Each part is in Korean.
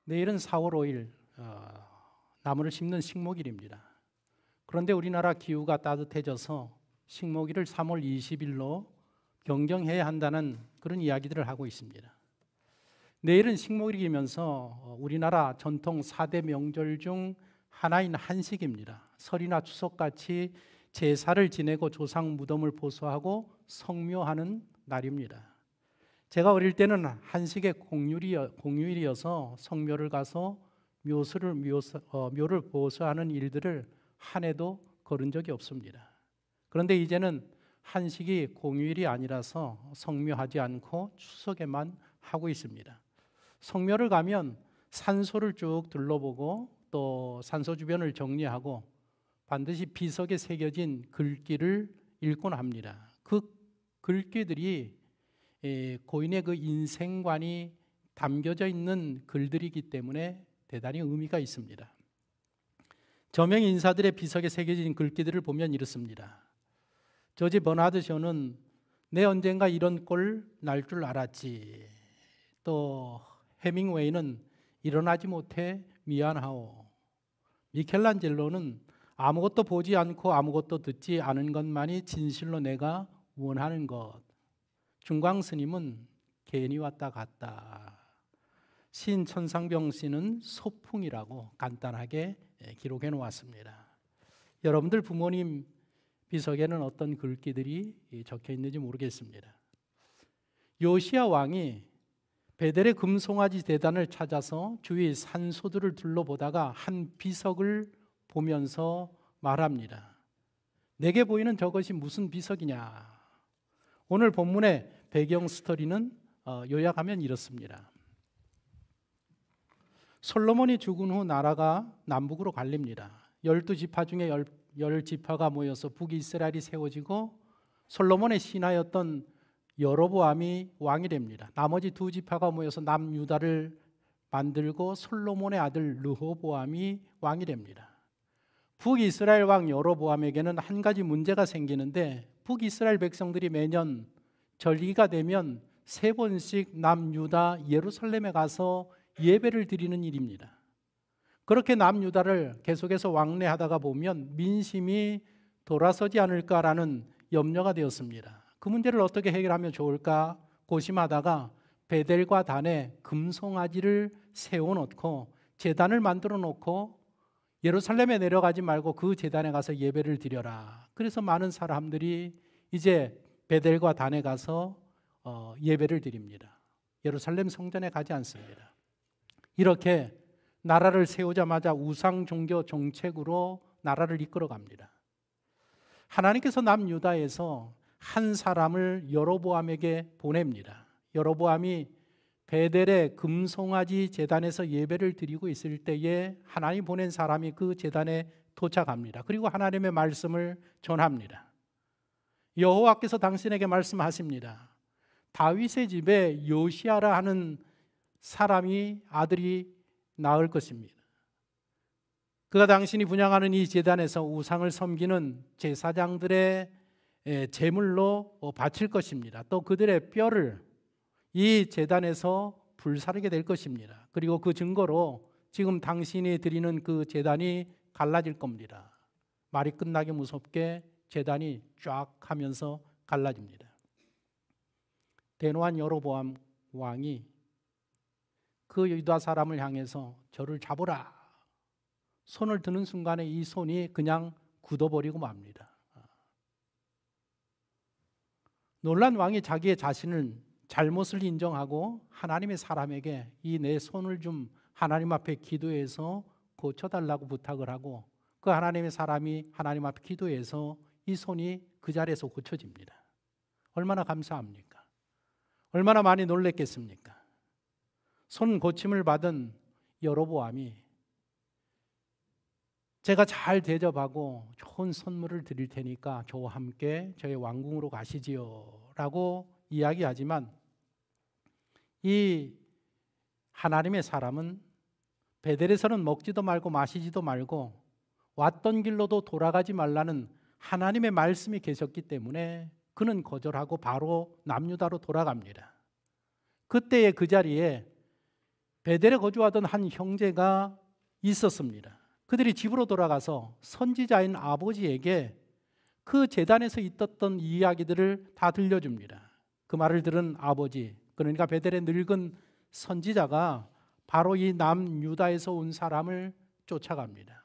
내일은 4월 5일 나무를 심는 식목일입니다. 그런데 우리나라 기후가 따뜻해져서 식목일을 3월 20일로 변경해야 한다는 그런 이야기들을 하고 있습니다. 내일은 식목일이면서 우리나라 전통 4대 명절 중 하나인 한식입니다. 설이나 추석같이 제사를 지내고 조상 무덤을 보수하고 성묘하는 날입니다. 제가 어릴 때는 한식의 공휴일이어서 성묘를 가서 묘를 보수하는 일들을 한 해도 거른 적이 없습니다. 그런데 이제는 한식이 공휴일이 아니라서 성묘하지 않고 추석에만 하고 있습니다. 성묘를 가면 산소를 쭉 둘러보고 또 산소 주변을 정리하고 반드시 비석에 새겨진 글귀를 읽곤 합니다. 그 글귀들이 고인의 그 인생관이 담겨져 있는 글들이기 때문에 대단히 의미가 있습니다. 저명 인사들의 비석에 새겨진 글귀들을 보면 이렇습니다. 조지 버나드 쇼는 내 언젠가 이런 꼴 날 줄 알았지. 또 해밍웨이는 일어나지 못해 미안하오. 미켈란젤로는 아무것도 보지 않고 아무것도 듣지 않은 것만이 진실로 내가 원하는 것. 중광 스님은 괜히 왔다 갔다. 시인 천상병 씨는 소풍이라고 간단하게 기록해 놓았습니다. 여러분들 부모님 비석에는 어떤 글귀들이 적혀 있는지 모르겠습니다. 요시야 왕이 베델의 금송아지 대단을 찾아서 주위 산소들을 둘러보다가 한 비석을 보면서 말합니다. 내게 보이는 저것이 무슨 비석이냐. 오늘 본문의 배경 스토리는 요약하면 이렇습니다. 솔로몬이 죽은 후 나라가 남북으로 갈립니다. 12지파 중에 10지파가 모여서 북이스라엘이 세워지고 솔로몬의 신하였던 여로보암이 왕이 됩니다. 나머지 2지파가 모여서 남유다를 만들고 솔로몬의 아들 르호보암이 왕이 됩니다. 북이스라엘 왕 여로보암에게는 한 가지 문제가 생기는데 북이스라엘 백성들이 매년 절기가 되면 3번씩 남유다 예루살렘에 가서 예배를 드리는 일입니다. 그렇게 남유다를 계속해서 왕래하다가 보면 민심이 돌아서지 않을까라는 염려가 되었습니다. 그 문제를 어떻게 해결하면 좋을까 고심하다가 베델과 단에 금송아지를 세워놓고 제단을 만들어 놓고 예루살렘에 내려가지 말고 그 제단에 가서 예배를 드려라. 그래서 많은 사람들이 이제 베델과 단에 가서 예배를 드립니다. 예루살렘 성전에 가지 않습니다. 이렇게 나라를 세우자마자 우상 종교 정책으로 나라를 이끌어갑니다. 하나님께서 남유다에서 한 사람을 여로보암에게 보냅니다. 여로보암이 베델의 금송아지 제단에서 예배를 드리고 있을 때에 하나님 보낸 사람이 그 제단에 도착합니다. 그리고 하나님의 말씀을 전합니다. 여호와께서 당신에게 말씀하십니다. 다윗의 집에 요시아라 하는 사람이 아들이 낳을 것입니다. 그가 당신이 분향하는 이 제단에서 우상을 섬기는 제사장들의 제물로 바칠 것입니다. 또 그들의 뼈를 이 제단에서 불사르게 될 것입니다. 그리고 그 증거로 지금 당신이 드리는 그 제단이 갈라질 겁니다. 말이 끝나기 무섭게 제단이 쫙 하면서 갈라집니다. 대노한 여로보암 왕이 그 유다 사람을 향해서 저를 잡으라. 손을 드는 순간에 이 손이 그냥 굳어버리고 맙니다. 놀란 왕이 자기의 자신을 잘못을 인정하고 하나님의 사람에게 이 내 손을 좀 하나님 앞에 기도해서 고쳐달라고 부탁을 하고 그 하나님의 사람이 하나님 앞에 기도해서 이 손이 그 자리에서 고쳐집니다. 얼마나 감사합니까? 얼마나 많이 놀랬겠습니까? 손 고침을 받은 여로보암이 제가 잘 대접하고 좋은 선물을 드릴 테니까 저와 함께 저희 왕궁으로 가시지요 라고 이야기하지만 이 하나님의 사람은 베델에서는 먹지도 말고 마시지도 말고 왔던 길로도 돌아가지 말라는 하나님의 말씀이 계셨기 때문에 그는 거절하고 바로 남유다로 돌아갑니다. 그때의 그 자리에 베델에 거주하던 한 형제가 있었습니다. 그들이 집으로 돌아가서 선지자인 아버지에게 그 제단에서 있었던 이야기들을 다 들려줍니다. 그 말을 들은 아버지, 그러니까 베델의 늙은 선지자가 바로 이 남유다에서 온 사람을 쫓아갑니다.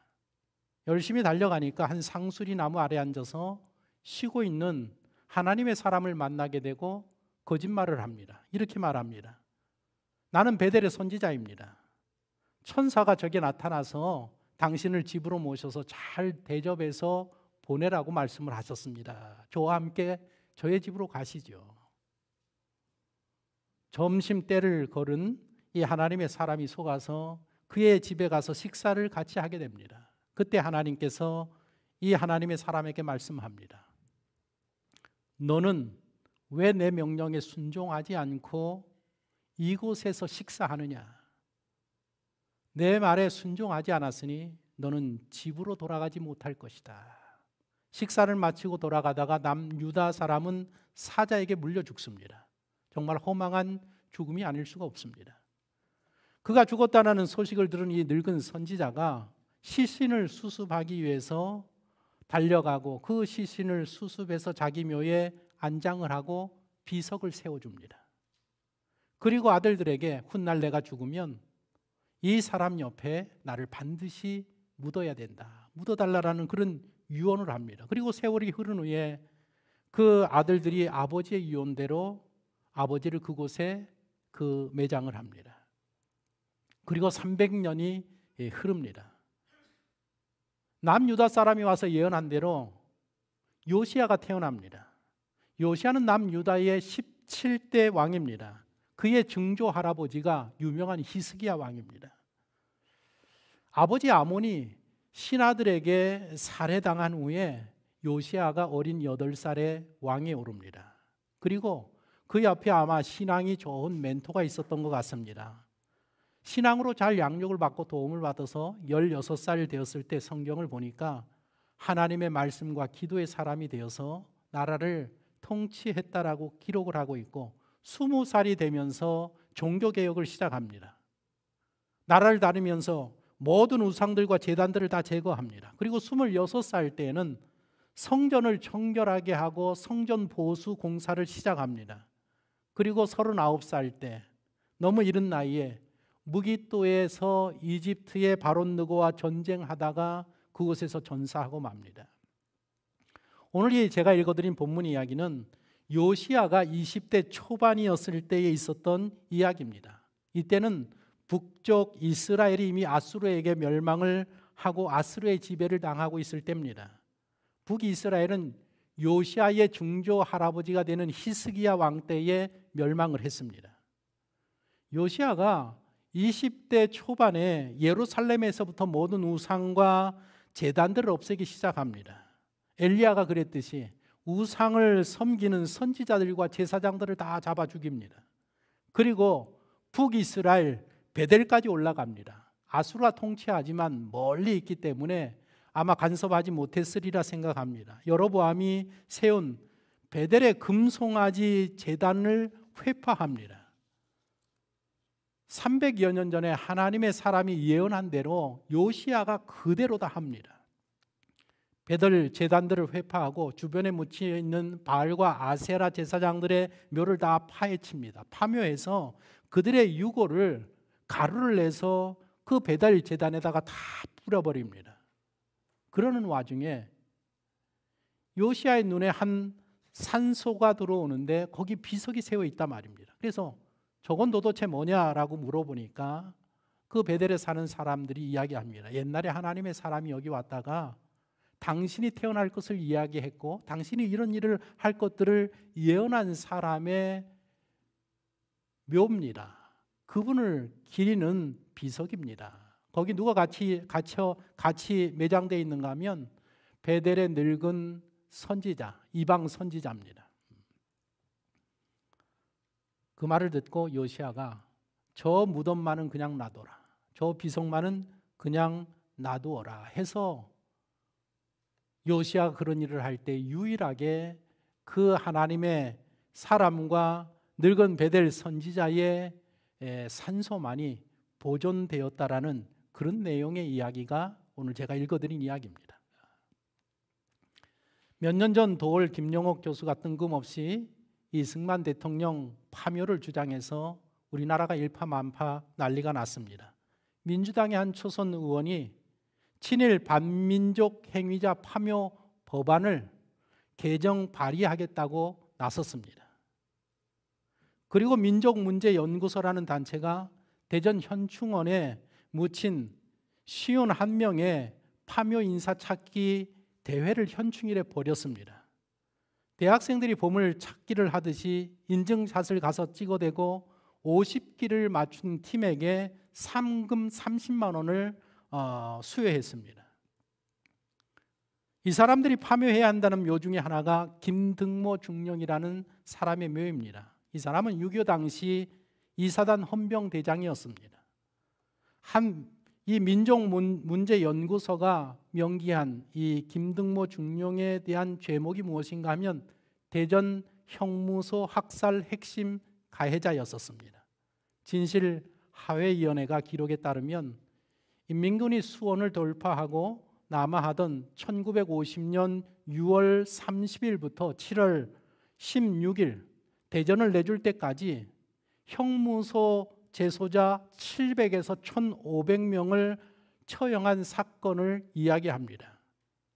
열심히 달려가니까 한 상수리 나무 아래 앉아서 쉬고 있는 하나님의 사람을 만나게 되고 거짓말을 합니다. 이렇게 말합니다. 나는 베델의 선지자입니다. 천사가 저게 나타나서 당신을 집으로 모셔서 잘 대접해서 보내라고 말씀을 하셨습니다. 저와 함께 저의 집으로 가시죠. 점심때를 걸은 이 하나님의 사람이 속아서 그의 집에 가서 식사를 같이 하게 됩니다. 그때 하나님께서 이 하나님의 사람에게 말씀합니다. 너는 왜 내 명령에 순종하지 않고 이곳에서 식사하느냐? 내 말에 순종하지 않았으니 너는 집으로 돌아가지 못할 것이다. 식사를 마치고 돌아가다가 남유다 사람은 사자에게 물려 죽습니다. 정말 허망한 죽음이 아닐 수가 없습니다. 그가 죽었다는 소식을 들은 이 늙은 선지자가 시신을 수습하기 위해서 달려가고 그 시신을 수습해서 자기 묘에 안장을 하고 비석을 세워줍니다. 그리고 아들들에게 훗날 내가 죽으면 이 사람 옆에 나를 반드시 묻어야 된다, 묻어달라는 그런 유언을 합니다. 그리고 세월이 흐른 후에 그 아들들이 아버지의 유언대로 아버지를 그곳에 매장을 합니다. 그리고 300년이 흐릅니다. 남유다 사람이 와서 예언한 대로 요시야가 태어납니다. 요시야는 남유다의 17대 왕입니다. 그의 증조 할아버지가 유명한 히스기야 왕입니다. 아버지 아몬이 신하들에게 살해당한 후에 요시야가 어린 8살에 왕에 오릅니다. 그리고 그 옆에 아마 신앙이 좋은 멘토가 있었던 것 같습니다. 신앙으로 잘 양육을 받고 도움을 받아서 16살 되었을 때 성경을 보니까 하나님의 말씀과 기도의 사람이 되어서 나라를 통치했다라고 기록을 하고 있고 20살이 되면서 종교개혁을 시작합니다. 나라를 다니면서 모든 우상들과 제단들을 다 제거합니다. 그리고 26살 때에는 성전을 청결하게 하고 성전 보수 공사를 시작합니다. 그리고 39살 때 너무 이른 나이에 무기또에서 이집트의 바론 느고와 전쟁하다가 그곳에서 전사하고 맙니다. 오늘 제가 읽어드린 본문 이야기는 요시야가 20대 초반이었을 때에 있었던 이야기입니다. 이때는 북쪽 이스라엘이 이미 아수르에게 멸망을 하고 아수르의 지배를 당하고 있을 때입니다. 북이스라엘은 요시야의 증조 할아버지가 되는 히스기야 왕 때에 멸망을 했습니다. 요시야가 20대 초반에 예루살렘에서부터 모든 우상과 제단들을 없애기 시작합니다. 엘리야가 그랬듯이 우상을 섬기는 선지자들과 제사장들을 다 잡아 죽입니다. 그리고 북이스라엘 베델까지 올라갑니다. 아수르가 통치하지만 멀리 있기 때문에 아마 간섭하지 못했으리라 생각합니다. 여로보암이 세운 베델의 금송아지 제단을 회파합니다. 300여 년 전에 하나님의 사람이 예언한 대로 요시야가 그대로 다 합니다. 베델 제단들을 회파하고 주변에 묻혀 있는 바알과 아세라 제사장들의 묘를 다 파헤칩니다. 파묘해서 그들의 유골을 가루를 내서 그 베델 제단에다가 다 뿌려버립니다. 그러는 와중에 요시야의 눈에 한 산소가 들어오는데 거기 비석이 세워 있단 말입니다. 그래서 저건 도대체 뭐냐라고 물어보니까 그 베델에 사는 사람들이 이야기합니다. 옛날에 하나님의 사람이 여기 왔다가 당신이 태어날 것을 이야기했고 당신이 이런 일을 할 것들을 예언한 사람의 묘입니다. 그분을 기리는 비석입니다. 거기 누가 같이 매장되어 있는가 하면 베델의 늙은 선지자, 이방 선지자입니다. 그 말을 듣고 요시야가 저 무덤만은 그냥 놔둬라, 저 비석만은 그냥 놔두어라 해서 요시야가 그런 일을 할 때 유일하게 그 하나님의 사람과 늙은 베델 선지자의 산소만이 보존되었다라는 그런 내용의 이야기가 오늘 제가 읽어드린 이야기입니다. 몇 년 전 도올 김영옥 교수가 뜬금없이 이승만 대통령 파묘를 주장해서 우리나라가 일파만파 난리가 났습니다. 민주당의 한 초선 의원이 친일 반민족 행위자 파묘 법안을 개정 발의하겠다고 나섰습니다. 그리고 민족문제연구소라는 단체가 대전 현충원에 묻힌 51명의 파묘 인사 찾기 대회를 현충일에 벌였습니다. 대학생들이 보물 찾기를 하듯이 인증샷을 가서 찍어대고 50기를 맞춘 팀에게 상금 30만 원을 수여했습니다. 이 사람들이 파묘해야 한다는 묘 중에 하나가 김등모 중령이라는 사람의 묘입니다. 이 사람은 6.25 당시 이사단 헌병대장이었습니다. 이 민족문제연구소가 명기한 이 김등모 중령에 대한 죄목이 무엇인가 하면 대전 형무소 학살 핵심 가해자였었습니다. 진실하회위원회가 기록에 따르면 인민군이 수원을 돌파하고 남하하던 1950년 6월 30일부터 7월 16일 대전을 내줄 때까지 형무소 재소자 700에서 1,500명을 처형한 사건을 이야기합니다.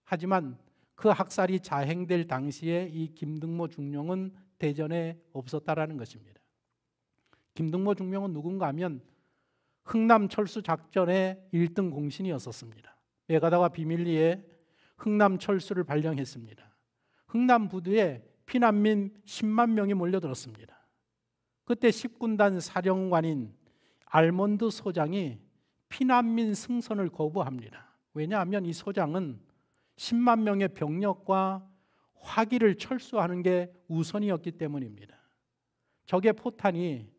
하지만 그 학살이 자행될 당시에 이 김등모 중령은 대전에 없었다라는 것입니다. 김등모 중령은 누군가 하면 흥남 철수 작전의 1등 공신이었었습니다. 메가다와 비밀리에 흥남 철수를 발령했습니다. 흥남 부두에 피난민 10만 명이 몰려들었습니다. 그때 10군단 사령관인 알몬드 소장이 피난민 승선을 거부합니다. 왜냐하면 이 소장은 10만 명의 병력과 화기를 철수하는 게 우선이었기 때문입니다. 적의 포탄이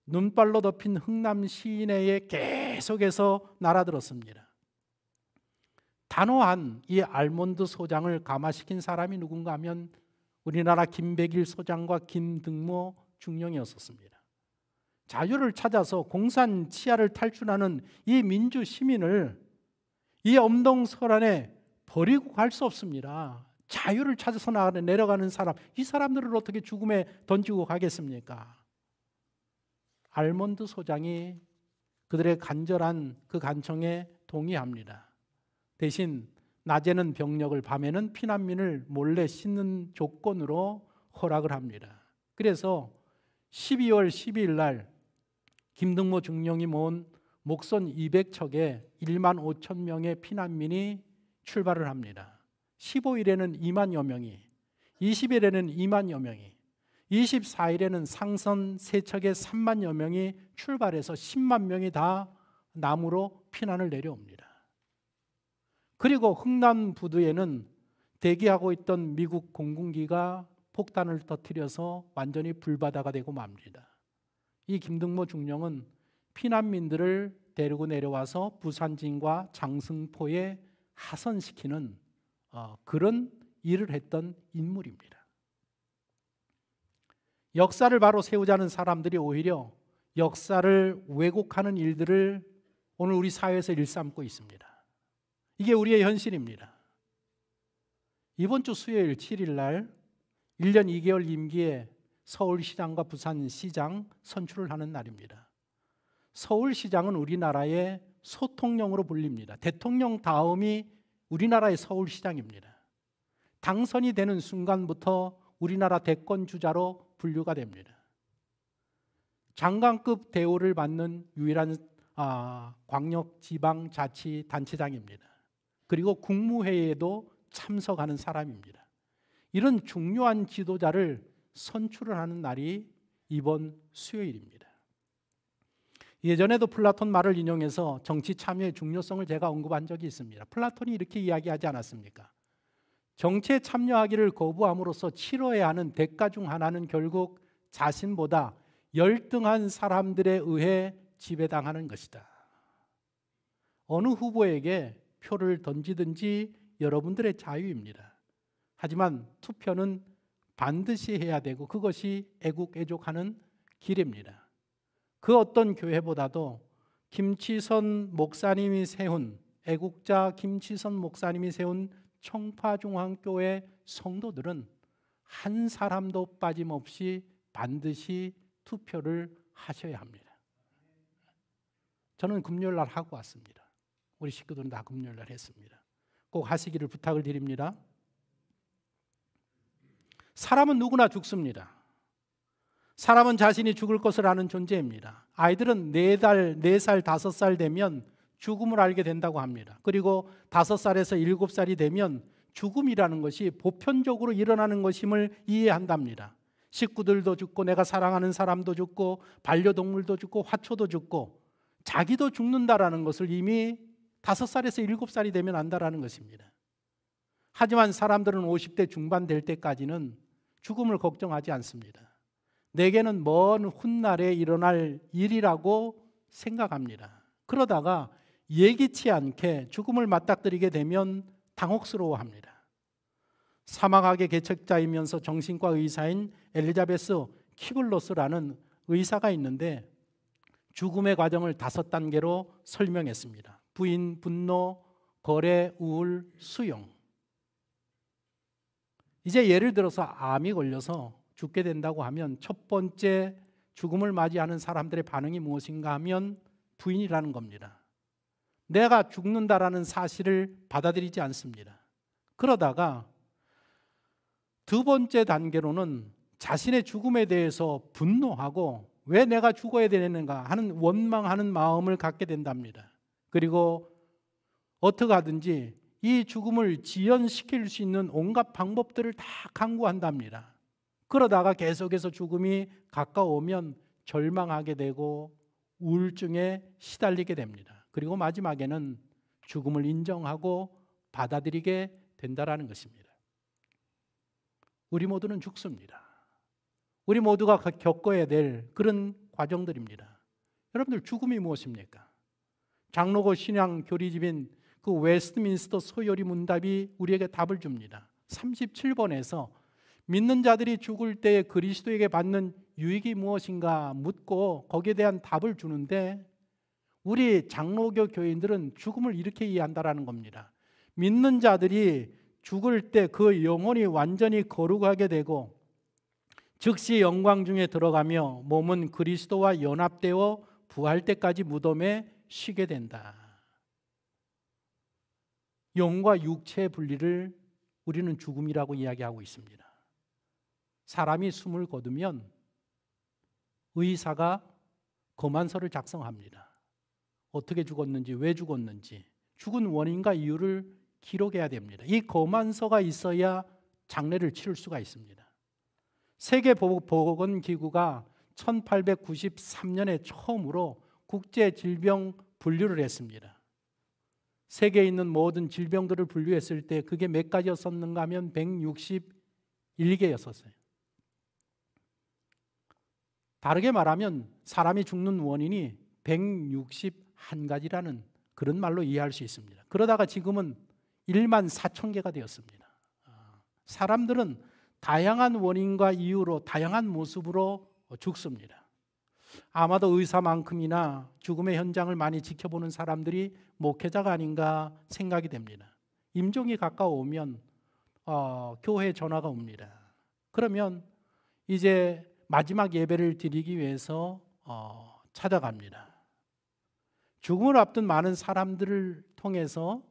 눈발로 덮인 흥남 시내에 계속해서 날아들었습니다. 단호한 이 알몬드 소장을 감화시킨 사람이 누군가 하면 우리나라 김백일 소장과 김등모 중령이었었습니다. 자유를 찾아서 공산 치하를 탈출하는 이 민주 시민을 이 엄동설안에 버리고 갈 수 없습니다. 자유를 찾아서 내려가는 사람, 이 사람들을 어떻게 죽음에 던지고 가겠습니까? 알몬드 소장이 그들의 간절한 그 간청에 동의합니다. 대신 낮에는 병력을, 밤에는 피난민을 몰래 싣는 조건으로 허락을 합니다. 그래서 12월 12일 날 김등모 중령이 모은 목선 200척에 1만 5천 명의 피난민이 출발을 합니다. 15일에는 2만여 명이, 20일에는 2만여 명이, 24일에는 상선 3척에 3만여 명이 출발해서 10만 명이 다 남으로 피난을 내려옵니다. 그리고 흥남 부두에는 대기하고 있던 미국 공군기가 폭탄을 터뜨려서 완전히 불바다가 되고 맙니다. 이 김등모 중령은 피난민들을 데리고 내려와서 부산진과 장승포에 하선시키는 그런 일을 했던 인물입니다. 역사를 바로 세우자는 사람들이 오히려 역사를 왜곡하는 일들을 오늘 우리 사회에서 일삼고 있습니다. 이게 우리의 현실입니다. 이번 주 수요일 7일 날 1년 2개월 임기에 서울시장과 부산시장 선출을 하는 날입니다. 서울시장은 우리나라의 소통령으로 불립니다. 대통령 다음이 우리나라의 서울시장입니다. 당선이 되는 순간부터 우리나라 대권주자로 분류가 됩니다. 장관급 대우를 받는 유일한 광역지방자치단체장입니다. 그리고 국무회의에도 참석하는 사람입니다. 이런 중요한 지도자를 선출을 하는 날이 이번 수요일입니다. 예전에도 플라톤 말을 인용해서 정치 참여의 중요성을 제가 언급한 적이 있습니다. 플라톤이 이렇게 이야기하지 않았습니까? 정치에 참여하기를 거부함으로써 치러야 하는 대가 중 하나는 결국 자신보다 열등한 사람들에 의해 지배당하는 것이다. 어느 후보에게 표를 던지든지 여러분들의 자유입니다. 하지만 투표는 반드시 해야 되고 그것이 애국애족하는 길입니다. 그 어떤 교회보다도 김치선 목사님이 세운, 애국자 김치선 목사님이 세운 청파중앙교회 성도들은 한 사람도 빠짐없이 반드시 투표를 하셔야 합니다. 저는 금요일 날 하고 왔습니다. 우리 식구들은 다 금요일 날 했습니다. 꼭 하시기를 부탁을 드립니다. 사람은 누구나 죽습니다. 사람은 자신이 죽을 것을 아는 존재입니다. 아이들은 4살, 5살 되면 죽음을 알게 된다고 합니다. 그리고 5살에서 7살이 되면 죽음이라는 것이 보편적으로 일어나는 것임을 이해한답니다. 식구들도 죽고 내가 사랑하는 사람도 죽고 반려동물도 죽고 화초도 죽고 자기도 죽는다라는 것을 이미 5살에서 7살이 되면 안다라는 것입니다. 하지만 사람들은 50대 중반 될 때까지는 죽음을 걱정하지 않습니다. 내게는 먼 훗날에 일어날 일이라고 생각합니다. 그러다가 예기치 않게 죽음을 맞닥뜨리게 되면 당혹스러워합니다. 사막학의 개척자이면서 정신과 의사인 엘리자베스 키블로스라는 의사가 있는데 죽음의 과정을 5단계로 설명했습니다. 부인, 분노, 거래, 우울, 수용. 이제 예를 들어서 암이 걸려서 죽게 된다고 하면 첫 번째 죽음을 맞이하는 사람들의 반응이 무엇인가 하면 부인이라는 겁니다. 내가 죽는다라는 사실을 받아들이지 않습니다. 그러다가 두 번째 단계로는 자신의 죽음에 대해서 분노하고 왜 내가 죽어야 되는가 하는 원망하는 마음을 갖게 된답니다. 그리고 어떻게 하든지 이 죽음을 지연시킬 수 있는 온갖 방법들을 다 강구한답니다. 그러다가 계속해서 죽음이 가까워오면 절망하게 되고 우울증에 시달리게 됩니다. 그리고 마지막에는 죽음을 인정하고 받아들이게 된다라는 것입니다. 우리 모두는 죽습니다. 우리 모두가 겪어야 될 그런 과정들입니다. 여러분들 죽음이 무엇입니까? 장로교 신앙 교리집인 그 웨스트민스터 소요리 문답이 우리에게 답을 줍니다. 37번에서 믿는 자들이 죽을 때 그리스도에게 받는 유익이 무엇인가 묻고 거기에 대한 답을 주는데 우리 장로교 교인들은 죽음을 이렇게 이해한다라는 겁니다. 믿는 자들이 죽을 때 그 영혼이 완전히 거룩하게 되고 즉시 영광 중에 들어가며 몸은 그리스도와 연합되어 부활 때까지 무덤에 쉬게 된다. 영과 육체의 분리를 우리는 죽음이라고 이야기하고 있습니다. 사람이 숨을 거두면 의사가 검안서를 작성합니다. 어떻게 죽었는지, 왜 죽었는지, 죽은 원인과 이유를 기록해야 됩니다. 이 검안서가 있어야 장례를 치를 수가 있습니다. 세계보건기구가 1893년에 처음으로 국제질병 분류를 했습니다. 세계에 있는 모든 질병들을 분류했을 때 그게 몇 가지였었는가 하면 161개였었어요. 다르게 말하면 사람이 죽는 원인이 161가지라는 그런 말로 이해할 수 있습니다. 그러다가 지금은 1만 4천 개가 되었습니다. 사람들은 다양한 원인과 이유로 다양한 모습으로 죽습니다. 아마도 의사만큼이나 죽음의 현장을 많이 지켜보는 사람들이 목회자가 아닌가 생각이 됩니다. 임종이 가까워오면 교회에 전화가 옵니다. 그러면 이제 마지막 예배를 드리기 위해서 찾아갑니다. 죽음을 앞둔 많은 사람들을 통해서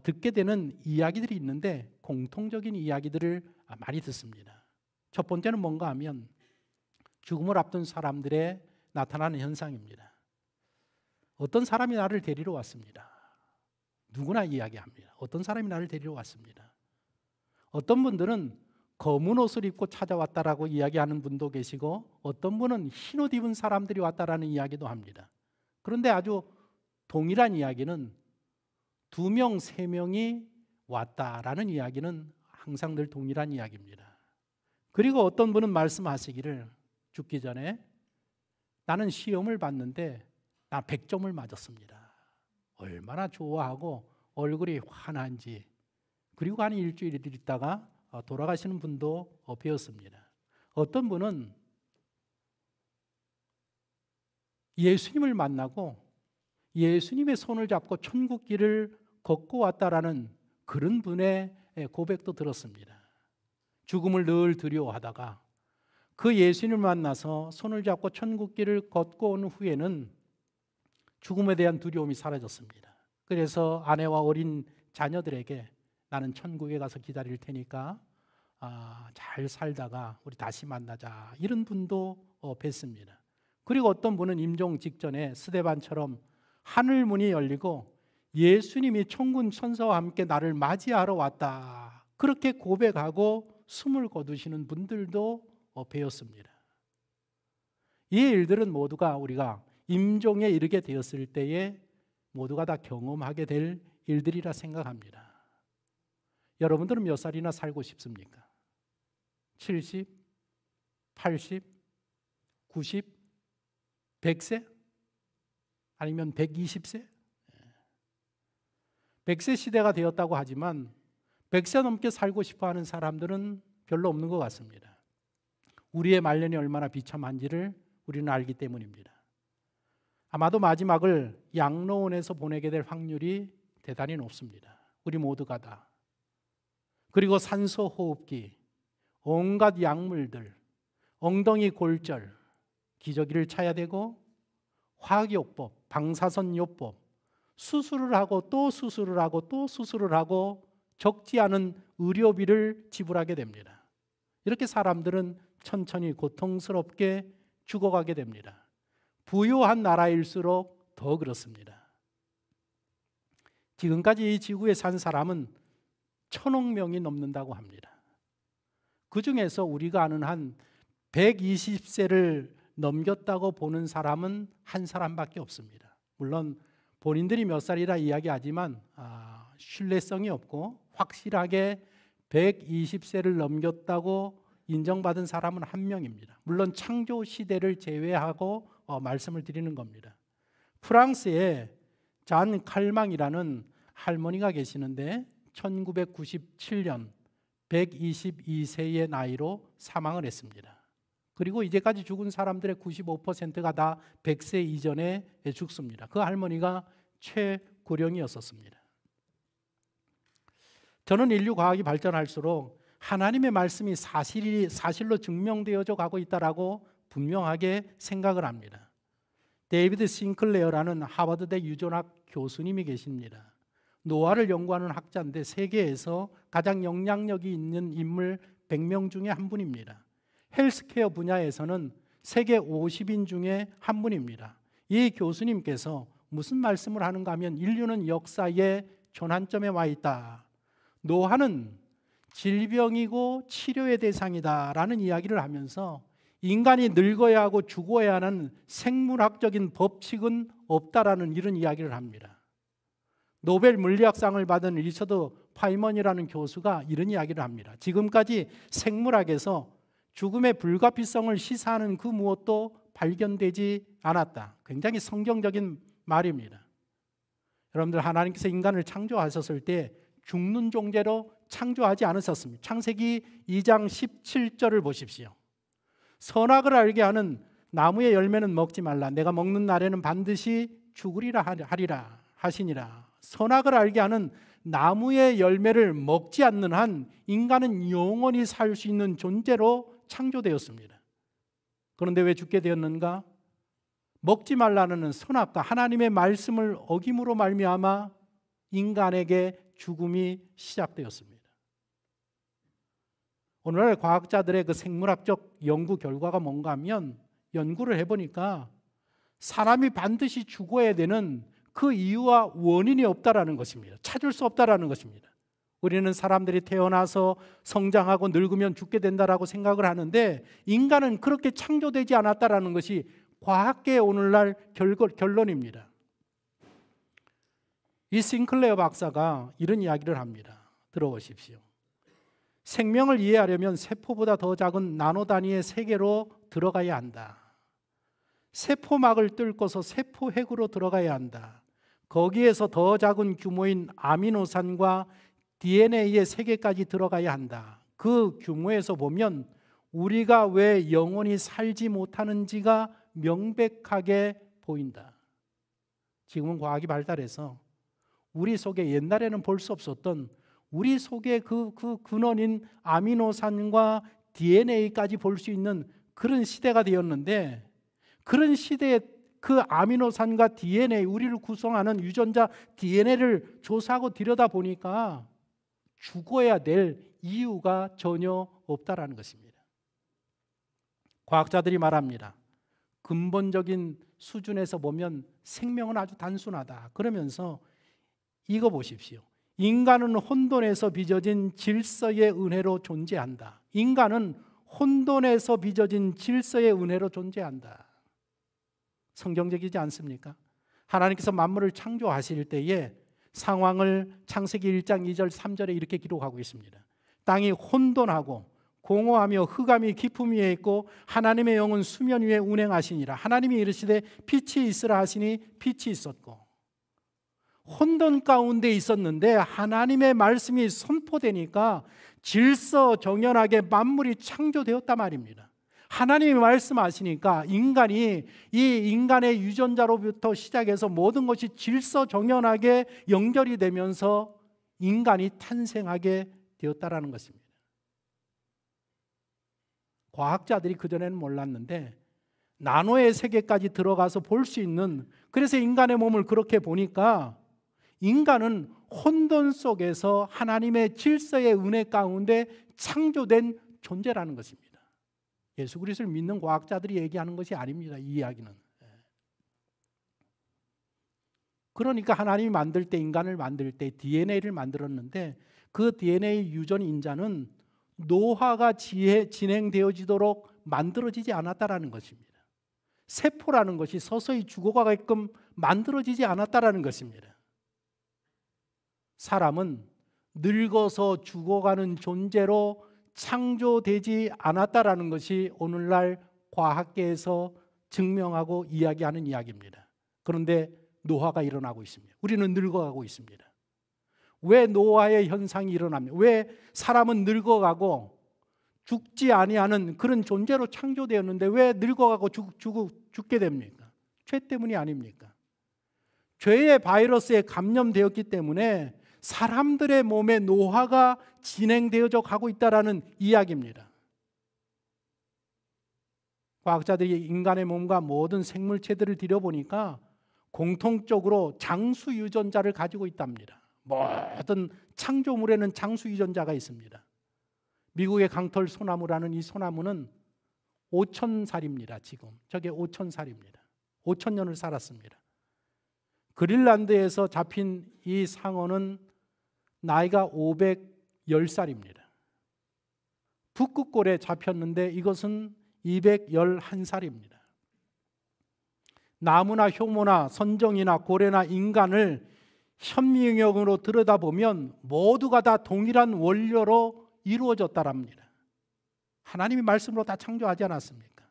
듣게 되는 이야기들이 있는데 공통적인 이야기들을 많이 듣습니다. 첫 번째는 뭔가 하면 죽음을 앞둔 사람들의 나타나는 현상입니다. 어떤 사람이 나를 데리러 왔습니다. 누구나 이야기합니다. 어떤 사람이 나를 데리러 왔습니다. 어떤 분들은 검은 옷을 입고 찾아왔다라고 이야기하는 분도 계시고 어떤 분은 흰 옷 입은 사람들이 왔다라는 이야기도 합니다. 그런데 아주 동일한 이야기는 2명, 3명이 왔다라는 이야기는 항상 늘 동일한 이야기입니다. 그리고 어떤 분은 말씀하시기를 죽기 전에 나는 시험을 봤는데 나 100점을 맞았습니다. 얼마나 좋아하고 얼굴이 환한지. 그리고 한 일주일 있다가 돌아가시는 분도 배웠습니다. 어떤 분은 예수님을 만나고 예수님의 손을 잡고 천국 길을 걷고 왔다라는 그런 분의 고백도 들었습니다. 죽음을 늘 두려워하다가 그 예수님을 만나서 손을 잡고 천국 길을 걷고 온 후에는 죽음에 대한 두려움이 사라졌습니다. 그래서 아내와 어린 자녀들에게 나는 천국에 가서 기다릴 테니까 잘 살다가 우리 다시 만나자, 이런 분도 뵀습니다. 그리고 어떤 분은 임종 직전에 스데반처럼 하늘 문이 열리고 예수님이 천군 천사와 함께 나를 맞이하러 왔다, 그렇게 고백하고 숨을 거두시는 분들도 배웠습니다. 이 일들은 모두가 우리가 임종에 이르게 되었을 때에 모두가 다 경험하게 될 일들이라 생각합니다. 여러분들은 몇 살이나 살고 싶습니까? 70, 80, 90, 100세? 아니면 120세? 100세 시대가 되었다고 하지만 100세 넘게 살고 싶어하는 사람들은 별로 없는 것 같습니다. 우리의 말년이 얼마나 비참한지를 우리는 알기 때문입니다. 아마도 마지막을 양로원에서 보내게 될 확률이 대단히 높습니다. 우리 모두가 다. 그리고 산소 호흡기, 온갖 약물들, 엉덩이 골절, 기저귀를 차야 되고 화학요법, 방사선요법, 수술을 하고 또 수술을 하고 또 수술을 하고 적지 않은 의료비를 지불하게 됩니다. 이렇게 사람들은 천천히 고통스럽게 죽어가게 됩니다. 부유한 나라일수록 더 그렇습니다. 지금까지 이 지구에 산 사람은 1,000억 명이 넘는다고 합니다. 그 중에서 우리가 아는 한 120세를 넘겼다고 보는 사람은 한 사람밖에 없습니다. 물론 본인들이 몇 살이라 이야기하지만 신뢰성이 없고 확실하게 120세를 넘겼다고 인정받은 사람은 한 명입니다. 물론 창조 시대를 제외하고 말씀을 드리는 겁니다. 프랑스에 잔 칼망이라는 할머니가 계시는데 1997년 122세의 나이로 사망을 했습니다. 그리고 이제까지 죽은 사람들의 95%가 다 100세 이전에 죽습니다. 그 할머니가 최고령이었었습니다. 저는 인류 과학이 발전할수록 하나님의 말씀이 사실로 증명되어져 가고 있다라고 분명하게 생각을 합니다. 데이비드 싱클레어라는 하버드대 유전학 교수님이 계십니다. 노화를 연구하는 학자인데 세계에서 가장 영향력이 있는 인물 100명 중에 한 분입니다. 헬스케어 분야에서는 세계 50인 중에 한 분입니다. 이 교수님께서 무슨 말씀을 하는가 하면 인류는 역사의 전환점에 와 있다. 노화는 질병이고 치료의 대상이다라는 이야기를 하면서 인간이 늙어야 하고 죽어야 하는 생물학적인 법칙은 없다라는 이런 이야기를 합니다. 노벨 물리학상을 받은 리처드 파이먼이라는 교수가 이런 이야기를 합니다. 지금까지 생물학에서 죽음의 불가피성을 시사하는 그 무엇도 발견되지 않았다. 굉장히 성경적인 말입니다. 여러분들, 하나님께서 인간을 창조하셨을 때 죽는 존재로 창조하지 않으셨습니다. 창세기 2장 17절을 보십시오. 선악을 알게 하는 나무의 열매는 먹지 말라. 내가 먹는 날에는 반드시 죽으리라 하리라 하시니라. 선악을 알게 하는 나무의 열매를 먹지 않는 한 인간은 영원히 살 수 있는 존재로 창조되었습니다. 그런데 왜 죽게 되었는가? 먹지 말라는 선악과 하나님의 말씀을 어김으로 말미암아 인간에게 죽음이 시작되었습니다. 오늘날 과학자들의 그 생물학적 연구 결과가 뭔가 하면 연구를 해보니까 사람이 반드시 죽어야 되는 그 이유와 원인이 없다라는 것입니다. 찾을 수 없다라는 것입니다. 우리는 사람들이 태어나서 성장하고 늙으면 죽게 된다라고 생각을 하는데 인간은 그렇게 창조되지 않았다라는 것이 과학계의 오늘날 결론입니다. 이 싱클레어 박사가 이런 이야기를 합니다. 들어보십시오. 생명을 이해하려면 세포보다 더 작은 나노 단위의 세계로 들어가야 한다. 세포막을 뚫고서 세포핵으로 들어가야 한다. 거기에서 더 작은 규모인 아미노산과 DNA의 세계까지 들어가야 한다. 그 규모에서 보면 우리가 왜 영원히 살지 못하는지가 명백하게 보인다. 지금은 과학이 발달해서 우리 속에 옛날에는 볼 수 없었던 우리 속에 그 근원인 아미노산과 DNA까지 볼 수 있는 그런 시대가 되었는데, 그런 시대에 그 아미노산과 DNA, 우리를 구성하는 유전자 DNA를 조사하고 들여다보니까 죽어야 될 이유가 전혀 없다라는 것입니다. 과학자들이 말합니다. 근본적인 수준에서 보면 생명은 아주 단순하다. 그러면서 이거 보십시오. 인간은 혼돈에서 빚어진 질서의 은혜로 존재한다. 인간은 혼돈에서 빚어진 질서의 은혜로 존재한다. 성경적이지 않습니까? 하나님께서 만물을 창조하실 때에 상황을 창세기 1장 2절 3절에 이렇게 기록하고 있습니다. 땅이 혼돈하고 공허하며 흑암이 깊음 위에 있고 하나님의 영은 수면 위에 운행하시니라. 하나님이 이르시되 빛이 있으라 하시니 빛이 있었고, 혼돈 가운데 있었는데 하나님의 말씀이 선포되니까 질서 정연하게 만물이 창조되었단 말입니다. 하나님이 말씀하시니까 인간이 이 인간의 유전자로부터 시작해서 모든 것이 질서 정연하게 연결이 되면서 인간이 탄생하게 되었다라는 것입니다. 과학자들이 그전에는 몰랐는데 나노의 세계까지 들어가서 볼 수 있는, 그래서 인간의 몸을 그렇게 보니까 인간은 혼돈 속에서 하나님의 질서의 은혜 가운데 창조된 존재라는 것입니다. 예수 그리스도를 믿는 과학자들이 얘기하는 것이 아닙니다. 이 이야기는. 그러니까 하나님이 만들 때, 인간을 만들 때 DNA를 만들었는데 그 DNA 유전 인자는 노화가 진행되어지도록 만들어지지 않았다라는 것입니다. 세포라는 것이 서서히 죽어가게끔 만들어지지 않았다라는 것입니다. 사람은 늙어서 죽어가는 존재로 창조되지 않았다라는 것이 오늘날 과학계에서 증명하고 이야기하는 이야기입니다. 그런데 노화가 일어나고 있습니다. 우리는 늙어가고 있습니다. 왜 노화의 현상이 일어납니까? 왜 사람은 늙어가고 죽지 아니하는 그런 존재로 창조되었는데 왜 늙어가고 죽게 됩니까? 죄 때문이 아닙니까? 죄의 바이러스에 감염되었기 때문에 사람들의 몸에 노화가 진행되어져 가고 있다는 이야기입니다. 과학자들이 인간의 몸과 모든 생물체들을 들여보니까 공통적으로 장수 유전자를 가지고 있답니다. 모든 창조물에는 장수 유전자가 있습니다. 미국의 강털 소나무라는 이 소나무는 5,000살입니다. 지금 저게 5,000살입니다. 5,000년을 살았습니다. 그린란드에서 잡힌 이 상어는 나이가 510살입니다. 북극골에 잡혔는데 이것은 211살입니다. 나무나 효모나 선정이나 고래나 인간을 현미경으로 들여다보면 모두가 다 동일한 원료로 이루어졌다랍니다. 하나님이 말씀으로 다 창조하지 않았습니까?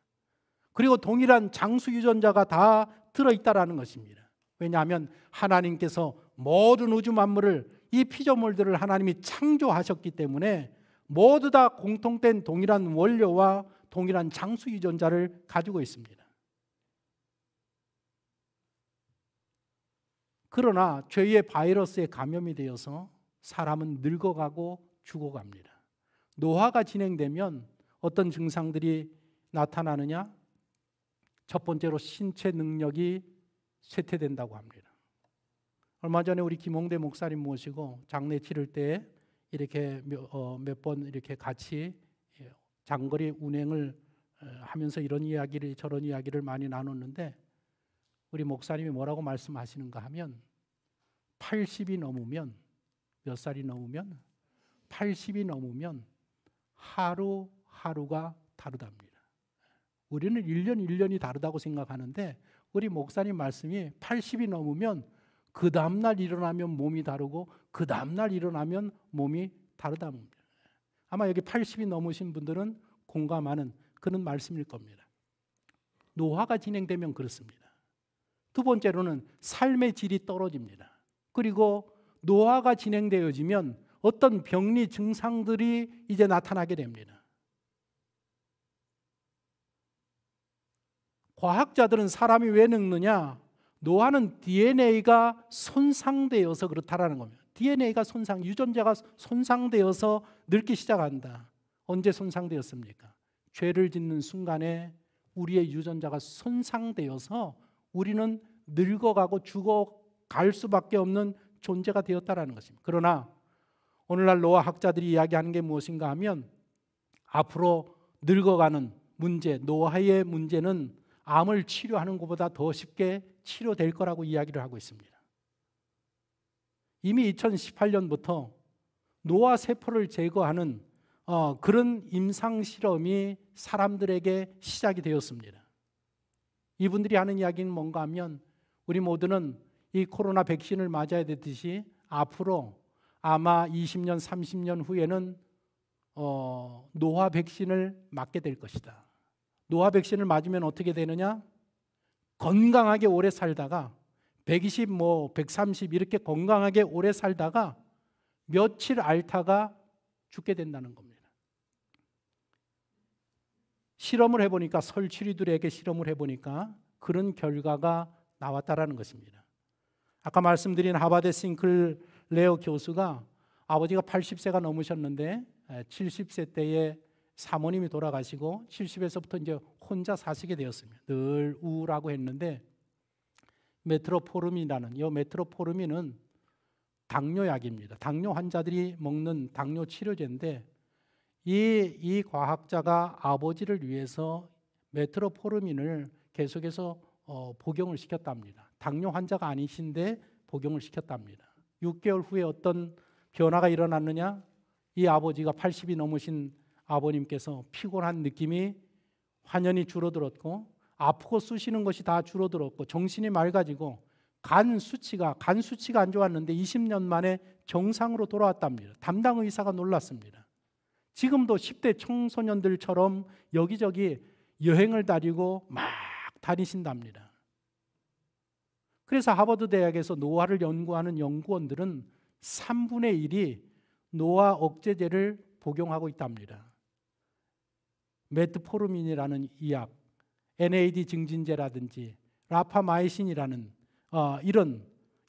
그리고 동일한 장수 유전자가 다 들어있다라는 것입니다. 왜냐하면 하나님께서 모든 우주 만물을, 이 피조물들을 하나님이 창조하셨기 때문에 모두 다 공통된 동일한 원료와 동일한 장수 유전자를 가지고 있습니다. 그러나 죄의 바이러스에 감염이 되어서 사람은 늙어가고 죽어갑니다. 노화가 진행되면 어떤 증상들이 나타나느냐? 첫 번째로 신체 능력이 쇠퇴된다고 합니다. 얼마 전에 우리 김홍대 목사님 모시고 장례 치를 때 이렇게 몇 번 이렇게 같이 장거리 운행을 하면서 이런 이야기를 저런 이야기를 많이 나눴는데, 우리 목사님이 뭐라고 말씀하시는가 하면 80이 넘으면, 몇 살이 넘으면 80이 넘으면 하루하루가 다르답니다. 우리는 1년 1년이 다르다고 생각하는데 우리 목사님 말씀이 80이 넘으면 그 다음날 일어나면 몸이 다르고 그 다음날 일어나면 몸이 다르답니다. 아마 여기 80이 넘으신 분들은 공감하는 그런 말씀일 겁니다. 노화가 진행되면 그렇습니다. 두 번째로는 삶의 질이 떨어집니다. 그리고 노화가 진행되어지면 어떤 병리 증상들이 이제 나타나게 됩니다. 과학자들은 사람이 왜 늙느냐? 노아는 DNA가 손상되어서 그렇다라는 겁니다. DNA가 유전자가 손상되어서 늙기 시작한다. 언제 손상되었습니까? 죄를 짓는 순간에 우리의 유전자가 손상되어서 우리는 늙어가고 죽어갈 수밖에 없는 존재가 되었다라는 것입니다. 그러나 오늘날 노아 학자들이 이야기하는 게 무엇인가 하면 앞으로 늙어가는 문제, 노아의 문제는 암을 치료하는 것보다 더 쉽게 치료될 거라고 이야기를 하고 있습니다. 이미 2018년부터 노아 세포를 제거하는 그런 임상 실험이 사람들에게 시작이 되었습니다. 이분들이 하는 이야기는 뭔가 하면 우리 모두는 이 코로나 백신을 맞아야 되듯이 앞으로 아마 20년, 30년 후에는 노화 백신을 맞게 될 것이다. 노화 백신을 맞으면 어떻게 되느냐? 건강하게 오래 살다가 120, 130 이렇게 건강하게 오래 살다가 며칠 앓다가 죽게 된다는 겁니다. 실험을 해보니까 설치류들에게 실험을 해보니까 그런 결과가 나왔다라는 것입니다. 아까 말씀드린 하버드 싱클레어 교수가 아버지가 80세가 넘으셨는데 70세 때에 사모님이 돌아가시고 70에서부터 이제 혼자 사시게 되었습니다. 늘 우울하고 했는데 메트로포르민이라는 이 메트로포르민은 당뇨약입니다. 당뇨 환자들이 먹는 당뇨 치료제인데 이 과학자가 아버지를 위해서 메트로포르민을 계속해서 복용을 시켰답니다. 당뇨 환자가 아니신데 복용을 시켰답니다. 6개월 후에 어떤 변화가 일어났느냐? 이 아버지가 80이 넘으신 아버님께서 피곤한 느낌이 환연히 줄어들었고 아프고 쑤시는 것이 다 줄어들었고 정신이 맑아지고 간 수치가 안 좋았는데 20년 만에 정상으로 돌아왔답니다. 담당 의사가 놀랐습니다. 지금도 10대 청소년들처럼 여기저기 여행을 다니고 막 다니신답니다. 그래서 하버드 대학에서 노화를 연구하는 연구원들은 3분의 1이 노화 억제제를 복용하고 있답니다. 메트포르민이라는 이 약, NAD 증진제라든지 라파마이신이라는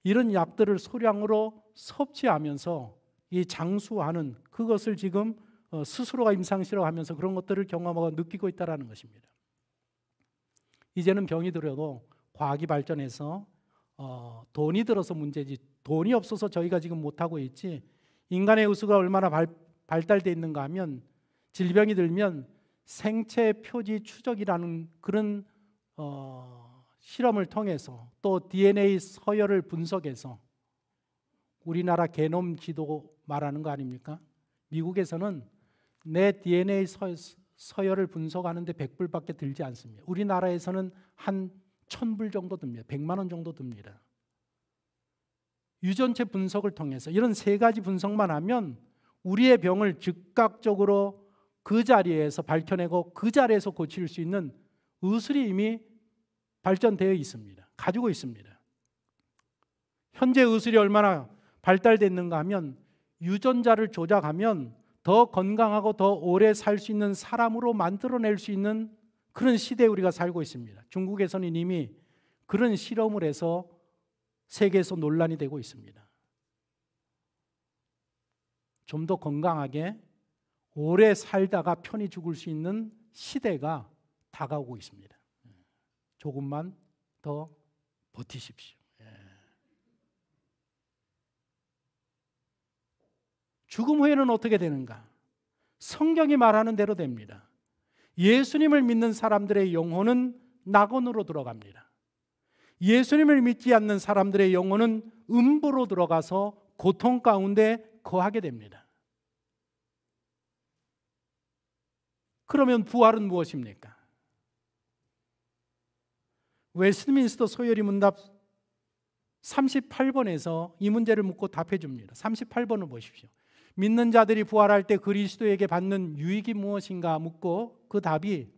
이런 약들을 소량으로 섭취하면서 이 장수하는 그것을 지금 스스로가 임상실험하면서 그런 것들을 경험하고 느끼고 있다는 것입니다. 이제는 병이 들어도 과학이 발전해서 돈이 들어서 문제지 돈이 없어서 저희가 지금 못하고 있지 인간의 의수가 얼마나 발달되어 있는가 하면 질병이 들면 생체 표지 추적이라는 그런 실험을 통해서 또 DNA 서열을 분석해서 우리나라 게놈 지도 말하는 거 아닙니까? 미국에서는 내 DNA 서열을 분석하는데 100불밖에 들지 않습니다. 우리나라에서는 한 1000불 정도 듭니다. 100만 원 정도 듭니다. 유전체 분석을 통해서 이런 3가지 분석만 하면 우리의 병을 즉각적으로 그 자리에서 밝혀내고 그 자리에서 고칠 수 있는 의술이 이미 발전되어 있습니다. 가지고 있습니다. 현재 의술이 얼마나 발달됐는가 하면 유전자를 조작하면 더 건강하고 더 오래 살 수 있는 사람으로 만들어낼 수 있는 그런 시대에 우리가 살고 있습니다. 중국에서는 이미 그런 실험을 해서 세계에서 논란이 되고 있습니다. 좀 더 건강하게 오래 살다가 편히 죽을 수 있는 시대가 다가오고 있습니다. 조금만 더 버티십시오. 죽음 후에는 어떻게 되는가? 성경이 말하는 대로 됩니다. 예수님을 믿는 사람들의 영혼은 낙원으로 들어갑니다. 예수님을 믿지 않는 사람들의 영혼은 음부로 들어가서 고통 가운데 거하게 됩니다. 그러면 부활은 무엇입니까? 웨스트민스터 소열이 문답 38번에서 이 문제를 묻고 답해 줍니다. 38번을 보십시오. 믿는 자들이 부활할 때 그리스도에게 받는 유익이 무엇인가 묻고 그 답이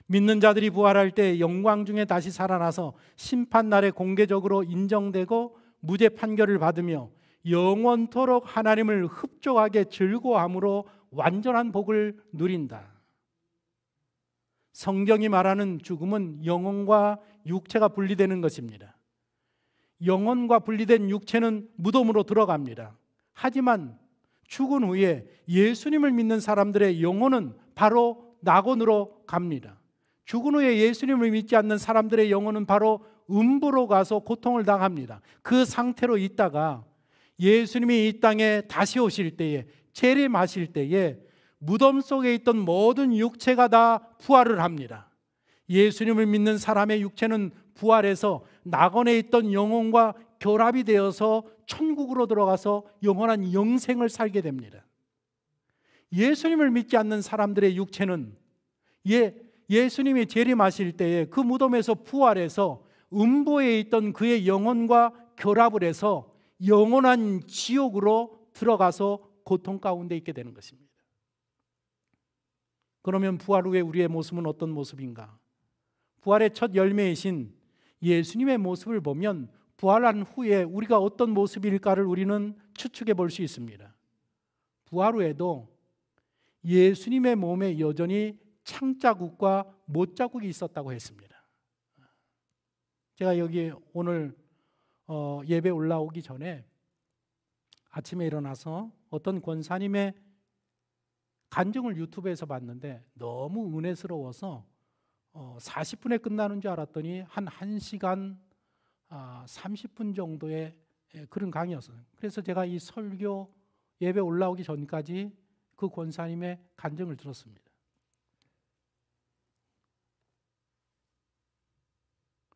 믿는 자들이 부활할 때 영광 중에 다시 살아나서 심판날에 공개적으로 인정되고 무죄 판결을 받으며 영원토록 하나님을 흡족하게 즐거워함으로 완전한 복을 누린다. 성경이 말하는 죽음은 영혼과 육체가 분리되는 것입니다. 영혼과 분리된 육체는 무덤으로 들어갑니다. 하지만 죽은 후에 예수님을 믿는 사람들의 영혼은 바로 낙원으로 갑니다. 죽은 후에 예수님을 믿지 않는 사람들의 영혼은 바로 음부로 가서 고통을 당합니다. 그 상태로 있다가 예수님이 이 땅에 다시 오실 때에, 재림하실 때에 무덤 속에 있던 모든 육체가 다 부활을 합니다. 예수님을 믿는 사람의 육체는 부활해서 낙원에 있던 영혼과 결합이 되어서 천국으로 들어가서 영원한 영생을 살게 됩니다. 예수님을 믿지 않는 사람들의 육체는 예수님이 재림하실 때에 그 무덤에서 부활해서 음부에 있던 그의 영혼과 결합을 해서 영원한 지옥으로 들어가서 고통 가운데 있게 되는 것입니다. 그러면 부활 후에 우리의 모습은 어떤 모습인가? 부활의 첫 열매이신 예수님의 모습을 보면 부활한 후에 우리가 어떤 모습일까를 우리는 추측해 볼 수 있습니다. 부활 후에도 예수님의 몸에 여전히 창자국과 못자국이 있었다고 했습니다. 제가 여기 오늘 예배 올라오기 전에 아침에 일어나서 어떤 권사님의 간증을 유튜브에서 봤는데 너무 은혜스러워서 40분에 끝나는 줄 알았더니 한 1시간 30분 정도의 그런 강의였어요. 그래서 제가 이 설교 예배 올라오기 전까지 그 권사님의 간증을 들었습니다.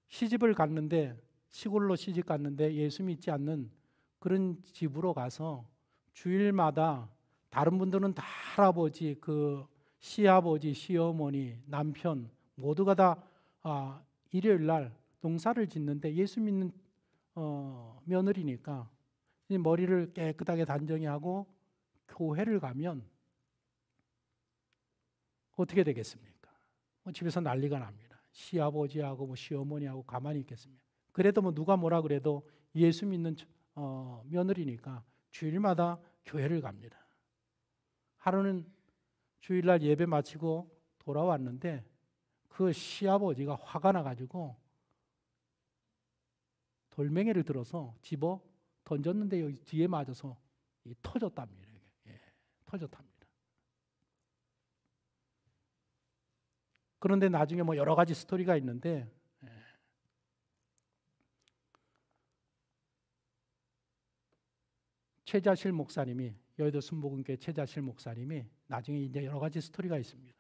시집을 갔는데, 시골로 시집 갔는데 예수 믿지 않는 그런 집으로 가서 주일마다 다른 분들은 다 할아버지, 그 시아버지, 시어머니, 남편 모두가 다 일요일 날 농사를 짓는데 예수 믿는 며느리니까 머리를 깨끗하게 단정히 하고 교회를 가면 어떻게 되겠습니까? 집에서 난리가 납니다. 시아버지하고 시어머니하고 가만히 있겠습니까? 그래도 누가 뭐라 그래도 예수 믿는 며느리니까 주일마다 교회를 갑니다. 하루는 주일날 예배 마치고 돌아왔는데 그 시아버지가 화가 나가지고 돌멩이를 들어서 집어 던졌는데 여기 뒤에 맞아서 터졌답니다. 터졌답니다. 그런데 나중에 여러 가지 스토리가 있는데 최자실 목사님이, 여의도 순복음교회 최자실 목사님이, 나중에 이제 여러 가지 스토리가 있습니다.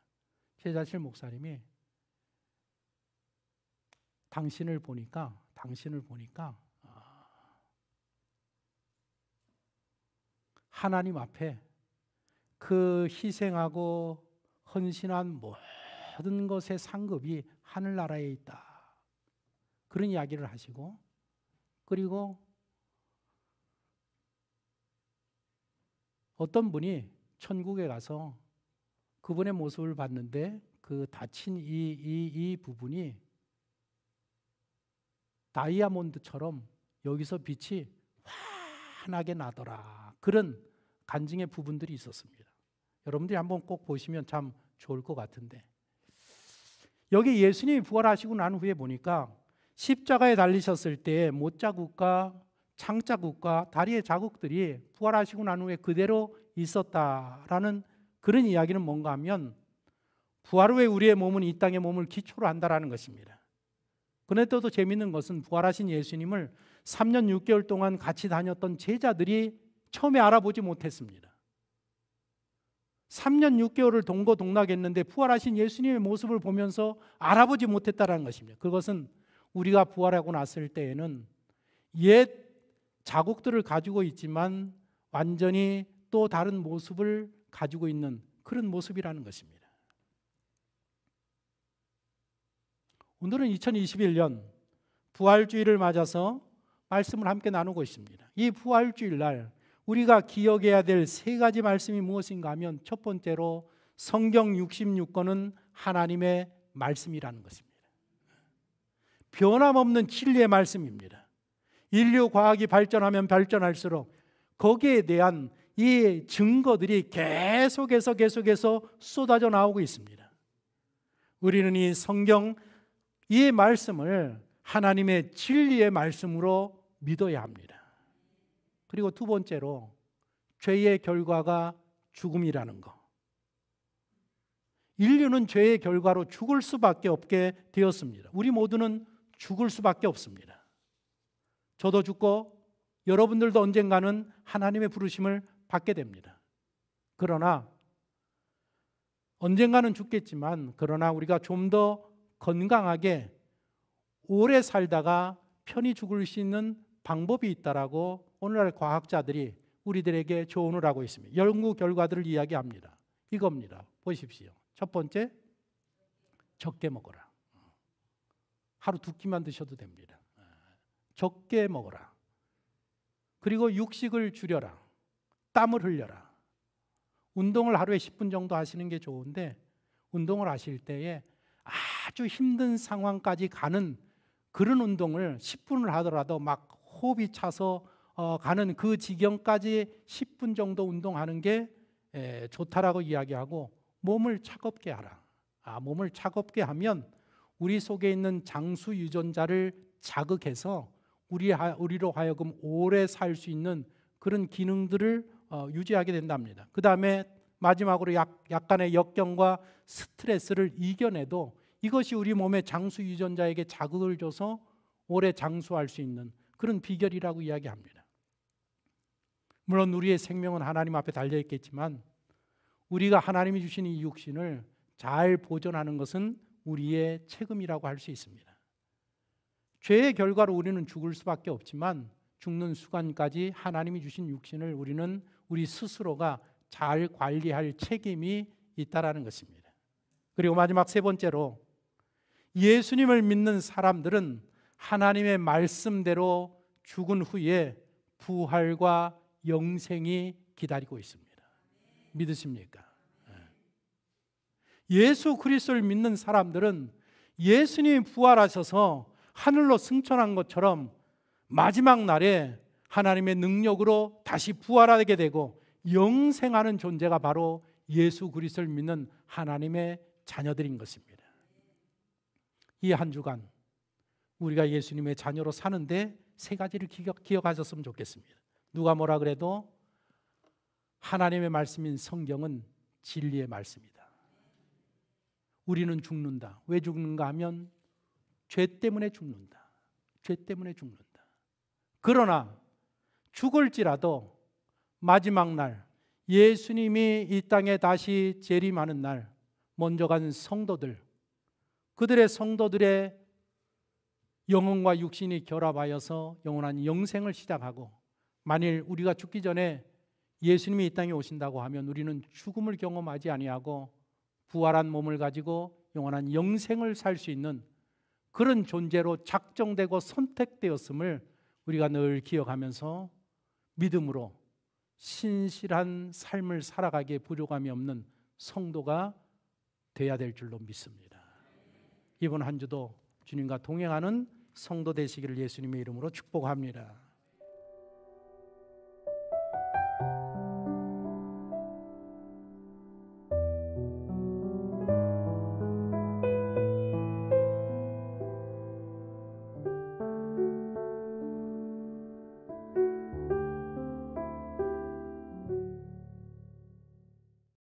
최자실 목사님이 당신을 보니까 하나님 앞에 그 희생하고 헌신한 모든 것의 상급이 하늘나라에 있다, 그런 이야기를 하시고, 그리고 어떤 분이 천국에 가서 그분의 모습을 봤는데 그 다친 이 부분이 다이아몬드처럼 여기서 빛이 환하게 나더라, 그런 간증의 부분들이 있었습니다. 여러분들이 한번 꼭 보시면 참 좋을 것 같은데, 여기 예수님이 부활하시고 난 후에 보니까 십자가에 달리셨을 때 못자국과 창자국과 다리의 자국들이 부활하시고 난 후에 그대로 있었다라는 그런 이야기는 뭔가 하면 부활 후에 우리의 몸은 이 땅의 몸을 기초로 한다라는 것입니다. 그런데 또 재미있는 것은 부활하신 예수님을 3년 6개월 동안 같이 다녔던 제자들이 처음에 알아보지 못했습니다. 3년 6개월을 동고동락했는데 부활하신 예수님의 모습을 보면서 알아보지 못했다는 것입니다. 그것은 우리가 부활하고 났을 때에는 옛 자국들을 가지고 있지만 완전히 또 다른 모습을 가지고 있는 그런 모습이라는 것입니다. 오늘은 2021년 부활주일을 맞아서 말씀을 함께 나누고 있습니다. 이 부활주일 날 우리가 기억해야 될 세 가지 말씀이 무엇인가 하면, 첫 번째로 성경 66권은 하나님의 말씀이라는 것입니다. 변함없는 진리의 말씀입니다. 인류 과학이 발전하면 발전할수록 거기에 대한 이 증거들이 계속해서 쏟아져 나오고 있습니다. 우리는 이 성경, 이 말씀을 하나님의 진리의 말씀으로 믿어야 합니다. 그리고 두 번째로 죄의 결과가 죽음이라는 것. 인류는 죄의 결과로 죽을 수밖에 없게 되었습니다. 우리 모두는 죽을 수밖에 없습니다. 저도 죽고 여러분들도 언젠가는 하나님의 부르심을 받게 됩니다. 그러나 언젠가는 죽겠지만, 그러나 우리가 좀 더 건강하게 오래 살다가 편히 죽을 수 있는 방법이 있다라고 오늘날 과학자들이 우리들에게 조언을 하고 있습니다. 연구 결과들을 이야기합니다. 이겁니다. 보십시오. 첫 번째, 적게 먹어라. 하루 2끼만 드셔도 됩니다. 적게 먹어라. 그리고 육식을 줄여라. 땀을 흘려라. 운동을 하루에 10분 정도 하시는 게 좋은데, 운동을 하실 때에 아주 힘든 상황까지 가는 그런 운동을 10분을 하더라도 막 호흡이 차서 가는 그 지경까지 10분 정도 운동하는 게 좋다라고 이야기하고, 몸을 차갑게 하라. 몸을 차갑게 하면 우리 속에 있는 장수 유전자를 자극해서 우리로 하여금 오래 살 수 있는 그런 기능들을 유지하게 된답니다. 그 다음에 마지막으로 약간의 역경과 스트레스를 이겨내도 이것이 우리 몸의 장수 유전자에게 자극을 줘서 오래 장수할 수 있는 그런 비결이라고 이야기합니다. 물론 우리의 생명은 하나님 앞에 달려 있겠지만, 우리가 하나님이 주신 이 육신을 잘 보존하는 것은 우리의 책임이라고 할 수 있습니다. 죄의 결과로 우리는 죽을 수밖에 없지만, 죽는 순간까지 하나님이 주신 육신을 우리는 우리 스스로가 잘 관리할 책임이 있다라는 것입니다. 그리고 마지막 세 번째로, 예수님을 믿는 사람들은 하나님의 말씀대로 죽은 후에 부활과 영생이 기다리고 있습니다. 믿으십니까? 예수 그리스도를 믿는 사람들은 예수님이 부활하셔서 하늘로 승천한 것처럼 마지막 날에 하나님의 능력으로 다시 부활하게 되고 영생하는 존재가 바로 예수 그리스도를 믿는 하나님의 자녀들인 것입니다. 이 한 주간 우리가 예수님의 자녀로 사는데 세 가지를 기억하셨으면 좋겠습니다. 누가 뭐라 그래도 하나님의 말씀인 성경은 진리의 말씀이다. 우리는 죽는다. 왜 죽는가 하면 죄 때문에 죽는다. 죄 때문에 죽는다. 그러나 죽을지라도 마지막 날, 예수님이 이 땅에 다시 재림하는 날, 먼저 간 성도들, 그들의 성도들의 영혼과 육신이 결합하여서 영원한 영생을 시작하고, 만일 우리가 죽기 전에 예수님이 이 땅에 오신다고 하면 우리는 죽음을 경험하지 아니하고 부활한 몸을 가지고 영원한 영생을 살 수 있는 그런 존재로 작정되고 선택되었음을 우리가 늘 기억하면서 믿음으로 신실한 삶을 살아가기에 부족함이 없는 성도가 되어야 될 줄로 믿습니다. 이번 한 주도 주님과 동행하는 성도 되시기를 예수님의 이름으로 축복합니다.